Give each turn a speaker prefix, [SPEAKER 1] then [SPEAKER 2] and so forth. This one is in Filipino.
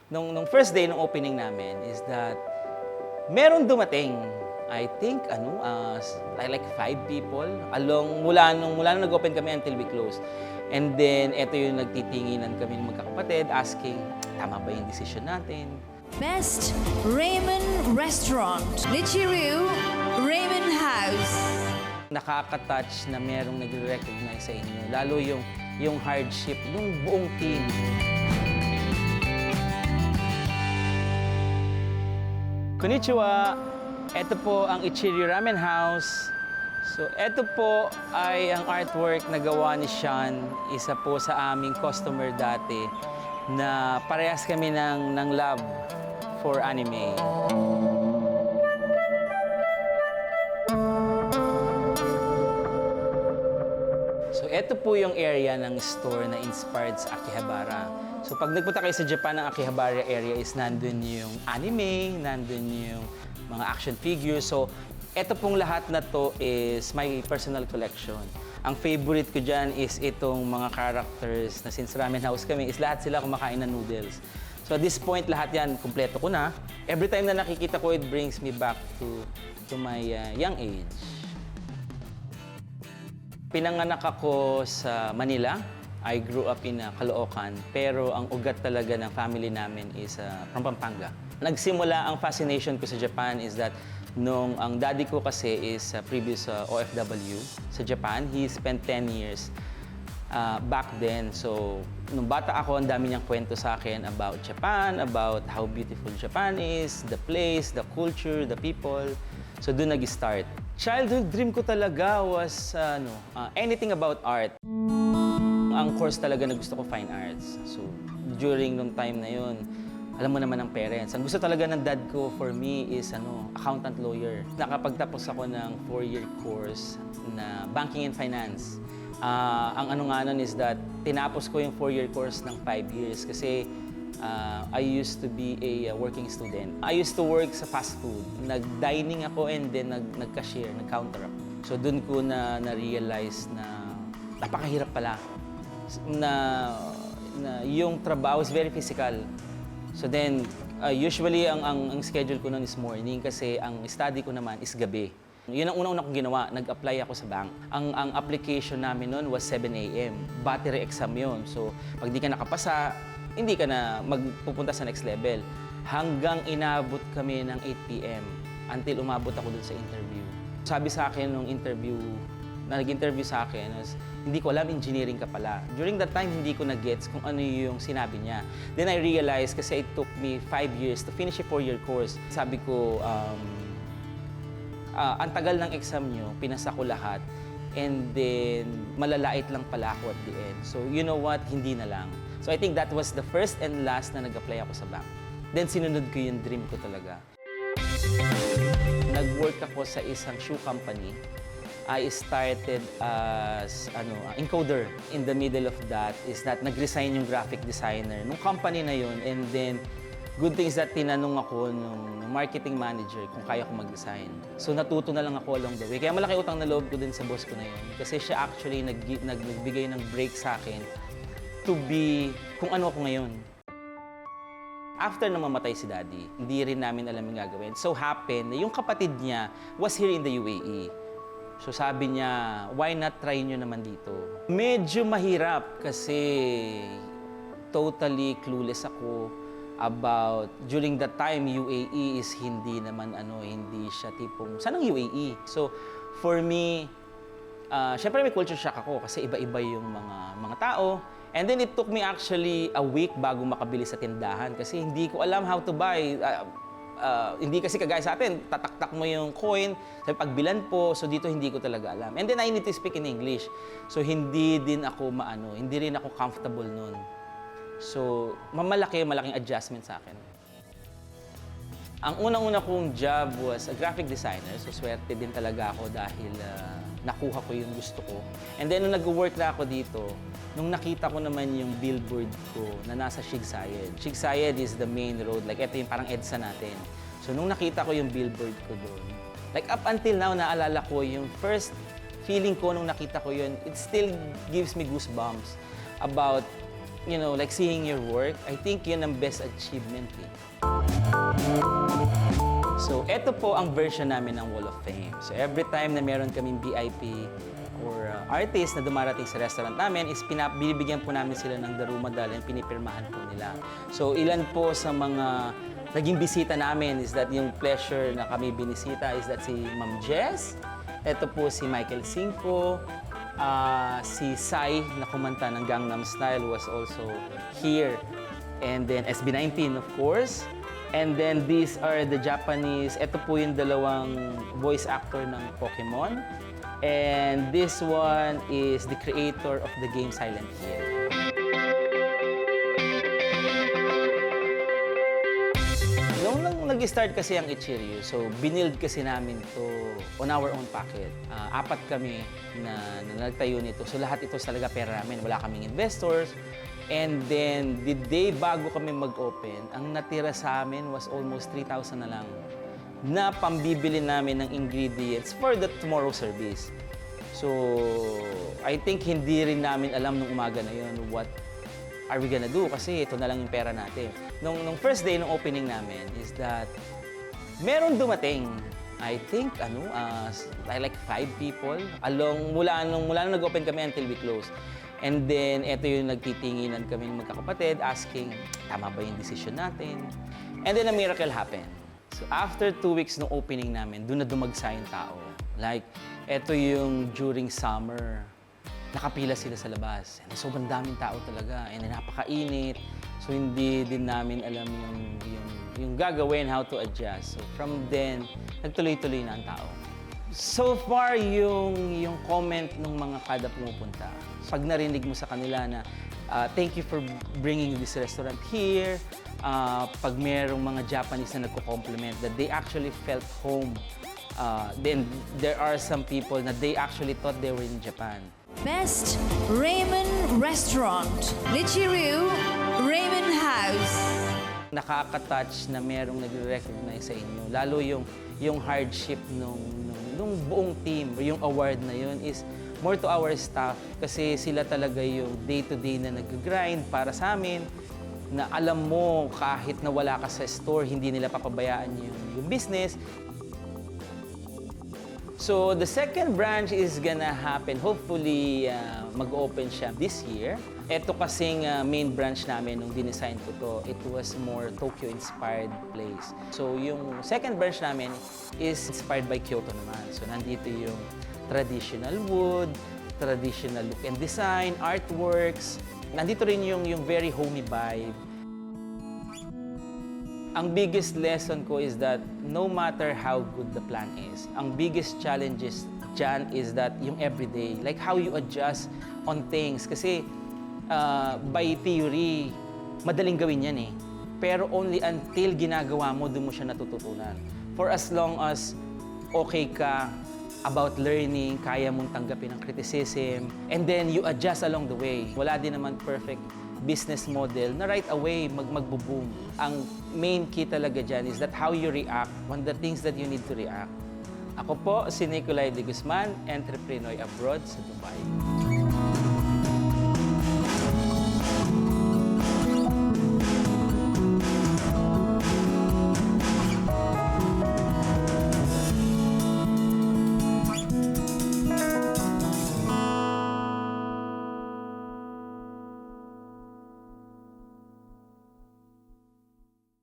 [SPEAKER 1] nung first day ng opening namin is that meron dumating, I think, like 5 people along mula nung nag-open kami until we closed. And then, eto yung nagtitinginan kami ng magkakapatid asking, tama ba yung decision natin?
[SPEAKER 2] Best Ramen Restaurant, Lichiru Ramen House.
[SPEAKER 1] Nakaka-touch na merong nagre-recognize sa inyo, lalo yung hardship ng buong team. Konnichiwa! Ito po ang Ichiryu Ramen House. So, ito po ay ang artwork na gawa ni Sean, isa po sa aming customer dati, na parehas kami ng love for anime. So, ito po yung area ng store na inspired sa Akihabara. So, pag nagpunta kayo sa Japan, ang Akihabara area is nandun yung anime, nandun yung mga action figures. So, ito pong lahat na to is my personal collection. Ang favorite ko dyan is itong mga characters na since ramen house kami, is lahat sila kumakain ng noodles. So, at this point, lahat yan, kumpleto ko na. Every time na nakikita ko, it brings me back to my young age. Pinanganak ako sa Manila. I grew up in Caloocan, pero ang ugat talaga ng family namin is from Pampanga. Nagsimula ang fascination ko sa Japan is that nung ang daddy ko kasi is previous OFW sa Japan. He spent 10 years back then. So, nung bata ako, ang dami niyang kwento sa akin about Japan, about how beautiful Japan is, the place, the culture, the people. So, doon nag-start. Childhood dream ko talaga was anything about art. Ang course talaga na gusto ko, fine arts. So, during nung time na yun, alam mo naman ang parents. Ang gusto talaga ng dad ko for me is accountant lawyer. Nakapagtapos ako ng 4-year course na banking and finance. Ang nga nun is that tinapos ko yung 4-year course ng 5 years kasi I used to be a working student. I used to work sa fast food. Nag-dining ako and then nag-cashier, nag-counter ako. So doon ko na-realize na napakahirap pala. Na yung trabaho is very physical. So then, usually ang schedule ko nun is morning kasi ang study ko naman is gabi. Yun ang unang-una kong ginawa, nag-apply ako sa bank. Ang application namin nun was 7 a.m. Battery exam yun. So, pag di ka nakapasa, hindi ka na magpupunta sa next level. Hanggang inabot kami ng 8 p.m. until umabot ako dun sa interview. Sabi sa akin nung interview, na nag-interview sa akin, was, hindi ko alam, engineering ka pala. During that time, hindi ko na-gets kung ano yung sinabi niya. Then I realized, kasi it took me 5 years to finish a 4-year course. Sabi ko, ang tagal ng exam nyo, pinasa ko lahat, and then malalait lang pala ako at the end. So, you know what? Hindi na lang. So, I think that was the first and last na nag-apply ako sa bank. Then, sinunod ko yung dream ko talaga. Nag-work ako sa isang shoe company. I started as encoder. In the middle of that is that nag-resign yung graphic designer nung company na yun. And then, good thing is that tinanong ako nung marketing manager kung kaya ko mag-design. So, natuto na lang ako along the way. Kaya malaki utang na loob ko din sa boss ko na yun. Kasi siya actually nagbigay ng break sa akin to be kung ano ako ngayon. After na mamatay si Daddy, hindi rin namin alam yung gagawin. So, happened na yung kapatid niya was here in the UAE. So sabi niya, why not try nyo naman dito? Medyo mahirap kasi totally clueless ako about, during that time, UAE is hindi naman hindi siya tipong, saan ang UAE? So for me, syempre may culture shock ako kasi iba-iba yung mga tao. And then it took me actually a week bago makabili sa tindahan kasi hindi ko alam how to buy. Hindi kasi kagaya sa atin, tataktak mo yung coin, sabi pagbilan po, so dito hindi ko talaga alam. And then I need to speak in English. So hindi din ako hindi rin ako comfortable nun. So malaking adjustment sa akin. Ang unang-una kong job was a graphic designer, so swerte din talaga ako dahil nakuha ko yung gusto ko. And then nung nag-work na ako dito, nung nakita ko naman yung billboard ko na nasa Shigsayed. Shigsayed is the main road, like ito yung parang EDSA natin. So nung nakita ko yung billboard ko doon, like up until now, naalala ko yung first feeling ko nung nakita ko yun, it still gives me goosebumps about like seeing your work, I think yun ang best achievement eh. So, ito po ang version namin ng Wall of Fame. So, every time na meron kaming VIP or artist na dumarating sa restaurant namin, is binibigyan po namin sila ng darumadal and pinipirmahan po nila. So, ilan po sa mga naging bisita namin is that yung pleasure na kami binisita is that si Ma'am Jess, ito po si Michael Cinco, si Sai na kumanta ng Gangnam Style was also here. And then SB19 of course. And then these are the Japanese, ito po yung dalawang voice actor ng Pokemon. And this one is the creator of the game Silent Hill. Nung nag-start kasi ang Ichiryu, so binild kasi namin to on our own pocket. Apat kami na nagtayo nito. So lahat ito talaga pera namin. Wala kaming investors. And then, the day bago kami mag-open, ang natira sa amin was almost 3,000 na lang na pambibili namin ng ingredients for the tomorrow service. So, I think hindi rin namin alam nung umaga na yun what are we gonna do kasi ito na lang yung pera natin. Nung first day ng opening namin is that meron dumating, I think, like 5 people mula nung nag-open kami until we close. And then, ito yung nagtitinginan kami ng magkakapatid, asking, tama ba yung decision natin? And then, a miracle happened. So, after 2 weeks ng opening namin, doon na dumagsa yung tao. Like, ito yung during summer, nakapila sila sa labas. And sobrang daming tao talaga. And then, napakainit. So, hindi din namin alam yung gagawin, how to adjust. So, from then, nagtuloy-tuloy na ang tao. So far, yung comment ng mga kada pumupunta, pag narinig mo sa kanila na thank you for bringing this restaurant here, pag merong mga Japanese na nagko-compliment that they actually felt home, then there are some people na they actually thought they were in Japan.
[SPEAKER 2] Best Ramen Restaurant. Richiru Ramen House.
[SPEAKER 1] Nakaka-touch na merong nagre-recognize sa inyo. Lalo yung hardship nung buong team, yung award na yun is more to our staff kasi sila talaga yung day-to-day na nag-grind para sa amin na alam mo kahit na wala ka sa store, hindi nila papabayaan yung business. So the second branch is gonna happen, hopefully mag-open siya this year. Ito kasing main branch namin nung dinesign ko to, it was more Tokyo-inspired place. So yung second branch namin is inspired by Kyoto naman. So nandito yung traditional wood, traditional look and design, artworks. Nandito rin yung very homey vibe. Ang biggest lesson ko is that no matter how good the plan is, ang biggest challenges dyan is that yung everyday, like how you adjust on things. Kasi by theory, madaling gawin yan eh. Pero only until ginagawa mo, doon mo siya natututunan. For as long as okay ka about learning, kaya mong tanggapin ang criticism, and then you adjust along the way. Wala din naman perfect business model na right away magbo-boom. Ang main key talaga dyan is that how you react on the things that you need to react. Ako po si Nicolay de Guzman, entrepreneur abroad sa Dubai.